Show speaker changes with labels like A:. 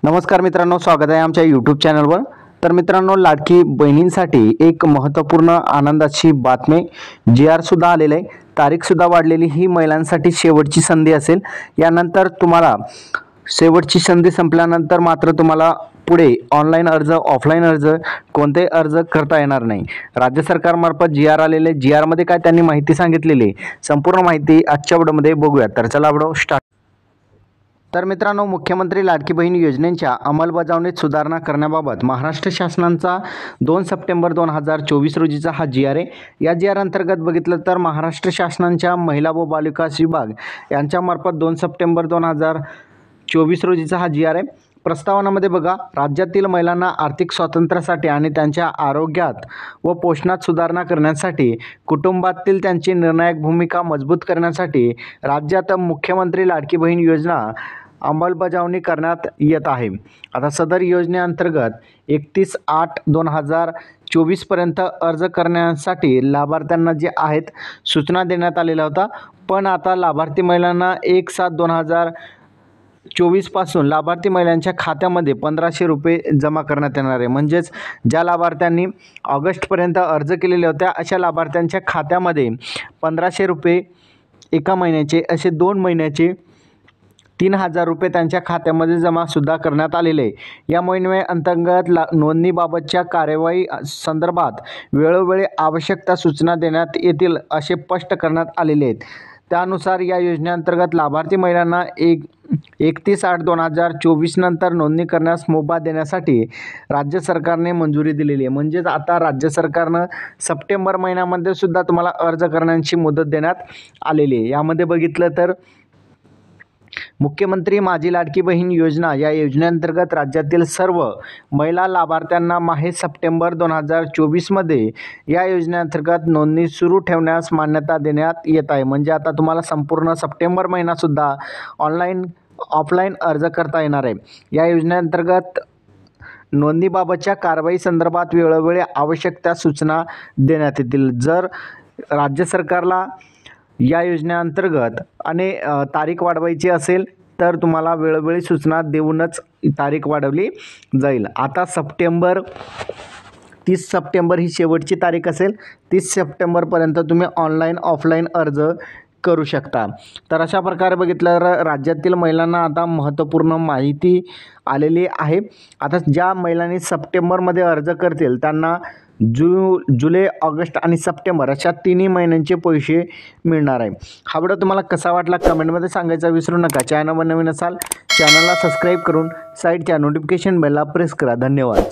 A: नमस्कार मित्रांनो, स्वागत आहे आमच्या यूट्यूब चॅनलवर। तर मित्रांनो, लाडकी बहिणींसाठी एक महत्त्वपूर्ण आनंदाची बातमी जी सुद्धा आलेली आहे। तारीख सुद्धा वाढलेली, ही महिलांसाठी शेवटची संधी असेल। यानंतर तुम्हाला शेवटची संधी संपल्यानंतर मात्र तुम्हाला पुढे ऑनलाईन अर्ज ऑफलाईन अर्ज कोणते अर्ज करता येणार नाही। राज्य सरकारमार्फत आलेले मध्ये काय त्यांनी माहिती सांगितलेली, संपूर्ण माहिती आजच्या व्हिडिओमध्ये बघूया। तर चला व्हिडिओ स्टार्ट। तर मित्रांनो, मुख्यमंत्री लाडकी बहीण योजनेच्या अंमलबजावणीत सुधारणा करण्याबाबत महाराष्ट्र शासनाचा 2 सप्टेंबर 2024 रोजीचा हा आहे। या अंतर्गत बघितलं तर महाराष्ट्र शासनाच्या महिला व बालविकास विभाग यांच्यामार्फत 2 सप्टेंबर 2024 रोजीचा हा आहे। प्रस्तावनामध्ये बघा, राज्यातील महिलांना आर्थिक स्वातंत्र्यासाठी आणि त्यांच्या आरोग्यात व पोषणात सुधारणा करण्यासाठी, कुटुंबातील त्यांची निर्णायक भूमिका मजबूत करण्यासाठी राज्यात मुख्यमंत्री लाडकी बहीण योजना अंमलबजावणी करण्यात येत आहे। आता सदर योजनेअंतर्गत 31/8/2024 पर्यंत अर्ज करण्यासाठी लाभार्थ्यांना जे आहेत सूचना देण्यात आलेल्या होता। पण आता लाभार्थी महिलांना 1/7/2024 पासून लाभार्थी महिलांच्या खात्यामध्ये 1500 रुपये जमा करण्यात येणार आहे। म्हणजेच ज्या लाभार्थ्यांनी ऑगस्टपर्यंत अर्ज केलेले होते अशा लाभार्थ्यांच्या खात्यामध्ये 1500 रुपये एका महिन्याचे, असे 2 महिन्याचे 3000 रुपये त्यांच्या खात्यामध्ये जमा सुद्धा करण्यात आलेले आहे। या मोहिमेअंतर्गत नोंदणीबाबतच्या कार्यवाही संदर्भात वेळोवेळी आवश्यक सूचना देण्यात येतील असे स्पष्ट करण्यात आलेले आहेत। त्यानुसार या योजनेअंतर्गत लाभार्थी महिलांना 31/8/2024 नंतर नोंदणी करण्यास मुभा देण्यासाठी राज्य सरकारने मंजुरी दिलेली आहे। म्हणजेच आता राज्य सरकारनं सप्टेंबर महिन्यामध्ये सुद्धा तुम्हाला अर्ज करण्याची मुदत देण्यात आलेली आहे। यामध्ये बघितलं तर मुख्यमंत्री माझी लाडकी बहीण योजना या योजनेअंतर्गत राज्यातील सर्व महिला लाभार्थ्यांना माहे सप्टेंबर 2024 मध्ये या योजनेअंतर्गत नोंदणी सुरू ठेवण्यास मान्यता देण्यात येत आहे। म्हणजे आता तुम्हाला संपूर्ण सप्टेंबर महिना सुद्धा ऑनलाईन ऑफलाईन अर्ज करता येणार आहे। या योजनेअंतर्गत नोंदणीबाबतच्या कारवाई संदर्भात वेळोवेळी आवश्यक त्या सूचना देण्यात येतील। जर राज्य सरकारला या योजनेअंतर्गत तारीख वाढवायची असेल तर तुम्हाला वेळोवेळी सूचना देऊनच तारीख वाढवली जाईल। आता 30 सप्टेंबर ही शेवटची तारीख असेल। 30 सप्टेंबरपर्यंत तुम्ही ऑनलाईन ऑफलाईन अर्ज करू शकता। तर अशा प्रकारे बघितलं तर राज्यातील महिलांना आता महत्त्वपूर्ण माहिती आलेली आहे। आता ज्या महिलांनी सप्टेंबरमध्ये अर्ज करतील त्यांना जुलै, ऑगस्ट आणि सप्टेंबर अशा 3 महिन्यांचे पैसे मिळणार आहे। हा व्हिडिओ तुम्हाला कसा वाटला कमेंटमध्ये सांगायचा विसरू नका। चॅनलवर नवीन असाल चॅनलला सबस्क्राईब करून साईडच्या नोटिफिकेशन बेलला प्रेस करा। धन्यवाद।